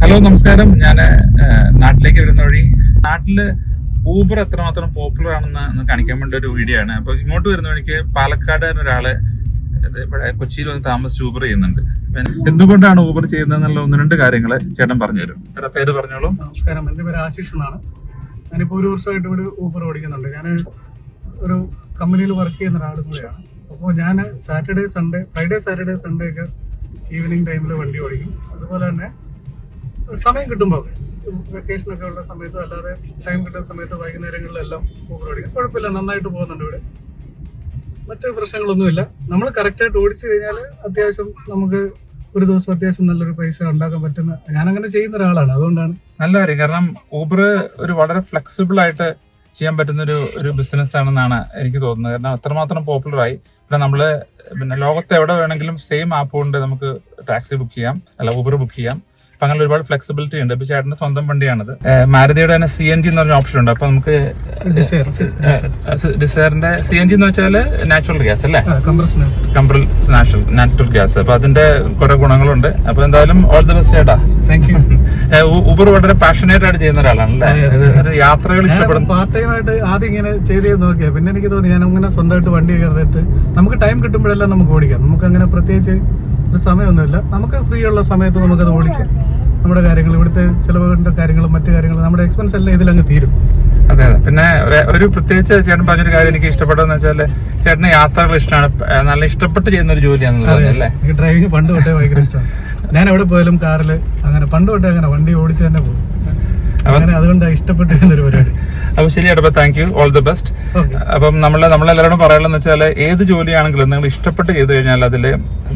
Hello നമസ്കാരം. ഞാൻ നാട്ടിലേക്ക് വരുന്ന വഴി നാട്ടില് ഊബർ എത്രമാത്രം പോപ്പുലർ ആണെന്ന് കാണിക്കാൻ വേണ്ടി ഒരു വീഡിയോ ആണ്. അപ്പൊ ഇങ്ങോട്ട് വരുന്ന വഴിക്ക് പാലക്കാട് ഒരാള് ഇവിടെ കൊച്ചിയിൽ വന്ന് താമസിച്ച് ഊബർ ചെയ്യുന്നുണ്ട്. എന്തുകൊണ്ടാണ് ഊബർ ചെയ്യുന്നതെന്നുള്ള ഒന്ന് രണ്ട് കാര്യങ്ങള് ചേട്ടൻ പറഞ്ഞുതരും. ചേട്ടാ പേര് പറഞ്ഞോളൂ. നമസ്കാരം, എന്റെ പേര് ആശിഷ് എന്നാണ്. ഞാനിപ്പോ ഒരു വർഷമായിട്ട് ഇവിടെ ഊബർ ഓടിക്കുന്നുണ്ട്. ഞാൻ ഒരു കമ്പനിയിൽ വർക്ക് ചെയ്യുന്ന ഒരാളും കൂടെയാണ്. അപ്പോൾ ഞാൻ ഫ്രൈഡേ സാറ്റർഡേ സൺഡേ ഒക്കെ ഈവനിങ് ടൈമിൽ വണ്ടി ഓടിക്കും. അതുപോലെ തന്നെ സമയം കിട്ടുമ്പോൾ വെക്കേഷനൊക്കെ ഉള്ള സമയത്തും അല്ലാതെ ടൈം കിട്ടുന്ന സമയത്ത് വൈകുന്നേരങ്ങളിലെല്ലാം ഊബർ ഓടിക്കും. കുഴപ്പമില്ല, നന്നായിട്ട് പോകുന്നുണ്ട് ഇവിടെ. മറ്റു പ്രശ്നങ്ങളൊന്നുമില്ല. നമ്മൾ കറക്റ്റായിട്ട് ഓടിച്ചു കഴിഞ്ഞാൽ അത്യാവശ്യം നമുക്ക് ഒരു ദിവസം അത്യാവശ്യം നല്ലൊരു പൈസ ഉണ്ടാക്കാൻ പറ്റുന്ന, ഞാനങ്ങനെ ചെയ്യുന്ന ഒരാളാണ്. അതുകൊണ്ടാണ് നല്ല കാര്യം. കാരണം ഊബർ ഒരു വളരെ ഫ്ലെക്സിബിൾ ആയിട്ട് ചെയ്യാൻ പറ്റുന്ന ഒരു ബിസിനസ് ആണെന്നാണ് എനിക്ക് തോന്നുന്നത്. കാരണം അത്രമാത്രം പോപ്പുലർ ആയി. പിന്നെ നമ്മള് ലോകത്ത് എവിടെ വേണമെങ്കിലും സെയിം ആപ്പ് കൊണ്ട് നമുക്ക് ടാക്സി ബുക്ക് ചെയ്യാം, അല്ല ഊബർ ബുക്ക് ചെയ്യാം. അപ്പൊ അങ്ങനെ ഒരുപാട് ഫ്ലെക്സിബിലിറ്റി ഉണ്ട്. ഇപ്പൊ ചേട്ടന്റെ സ്വന്തം വണ്ടിയാണത്. മാരുതിയുടെ തന്നെ CNG എന്ന് പറഞ്ഞ ഓപ്ഷൻ ഉണ്ട്. അപ്പൊ നമുക്ക് ഡിസയറിന്റെ CNG എന്ന് വെച്ചാൽ നാച്ചുറൽ ഗ്യാസ് അല്ലേ, കംപ്രസ്ഡ് നാച്ചുറൽ ഗ്യാസ്. അപ്പൊ അതിന്റെ കുറെ ഗുണങ്ങളുണ്ട്. അപ്പൊ എന്തായാലും ഓൾ ദി ബെസ്റ്റ് ചേട്ടാ. Thank you. ഊബർ വളരെ പാഷനേറ്റ് ആയിട്ട് ചെയ്യുന്ന ഒരാളാണല്ലേ. യാത്രകൾ ഇഷ്ടപ്പെടുന്നു. പാർട്ട് ടൈം ആയിട്ട് ആദ്യം ഇങ്ങനെ ചെയ്ത് നോക്കിയാ, പിന്നെ എനിക്ക് തോന്നി ഞാൻ അങ്ങനെ സ്വന്തമായിട്ട് വണ്ടി കയറിയിട്ട് നമുക്ക് ടൈം കിട്ടുമ്പോഴെല്ലാം നമുക്ക് ഓടിക്കാം. നമുക്ക് അങ്ങനെ പ്രത്യേകിച്ച് ഒരു സമയമൊന്നുമില്ല. നമുക്ക് ഫ്രീ ഉള്ള സമയത്ത് നമുക്കത് ഓടിക്കാം. നമ്മുടെ കാര്യങ്ങൾ, ഇവിടുത്തെ ചിലവുകളുടെ കാര്യങ്ങളും മറ്റു കാര്യങ്ങളും, നമ്മുടെ എക്സ്പെൻസ് എല്ലാം ഇതിലങ്ങ് തീരും. അതെ അതെ. പിന്നെ ഒരു പ്രത്യേകിച്ച് ചേട്ടൻ പറഞ്ഞൊരു കാര്യം എനിക്ക് ഇഷ്ടപ്പെട്ടതെന്ന് വെച്ചാല് ചേട്ടന് യാത്രകൾ ഇഷ്ടമാണ്. നല്ല ഇഷ്ടപ്പെട്ട് ചെയ്യുന്ന ഒരു ജോലിയാണെന്ന് അല്ലേ. എനിക്ക് ഡ്രൈവിംഗ് പണ്ട് തൊട്ടേ ഭയങ്കര ഇഷ്ടമാണ്. ഞാൻ എവിടെ പോയാലും കാറില് അങ്ങനെ പണ്ട് തൊട്ടേ അങ്ങനെ വണ്ടി ഓടിച്ച് തന്നെ പോകും. അങ്ങനെ അതുകൊണ്ടാണ് ഇഷ്ടപ്പെട്ട് ചെയ്യുന്നൊരു പരിപാടി. അപ്പൊ ശരി ചേട്ടാ, thank you, all the best. അപ്പം നമ്മളെല്ലാവരോടും പറയാനുള്ളതെന്ന് വെച്ചാൽ ഏത് ജോലിയാണെങ്കിലും നിങ്ങൾ ഇഷ്ടപ്പെട്ട് ചെയ്ത് കഴിഞ്ഞാൽ അതിൽ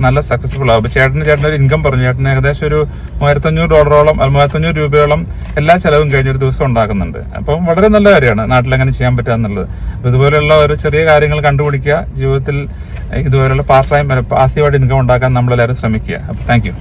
നല്ല സക്സസ്ഫുൾ ആവും. ചേട്ടൻ ഒരു ഇൻകം പറഞ്ഞു. ചേട്ടന് ഏകദേശം ഒരു $1,500 $3,500 രൂപയോളം എല്ലാ ചെലവും കഴിഞ്ഞൊരു ദിവസം ഉണ്ടാക്കുന്നുണ്ട്. അപ്പം വളരെ നല്ല കാര്യമാണ് നാട്ടിൽ അങ്ങനെ ചെയ്യാൻ പറ്റുക എന്നുള്ളത്. അപ്പൊ ഇതുപോലെയുള്ള ഒരു ചെറിയ കാര്യങ്ങൾ കണ്ടുപിടിക്കുക. ജീവിതത്തിൽ ഇതുപോലെയുള്ള പാർട്ട് ടൈം പാസീവായിട്ട് ഇൻകം ഉണ്ടാക്കാൻ നമ്മളെല്ലാവരും ശ്രമിക്കുക. അപ്പൊ താങ്ക് യു.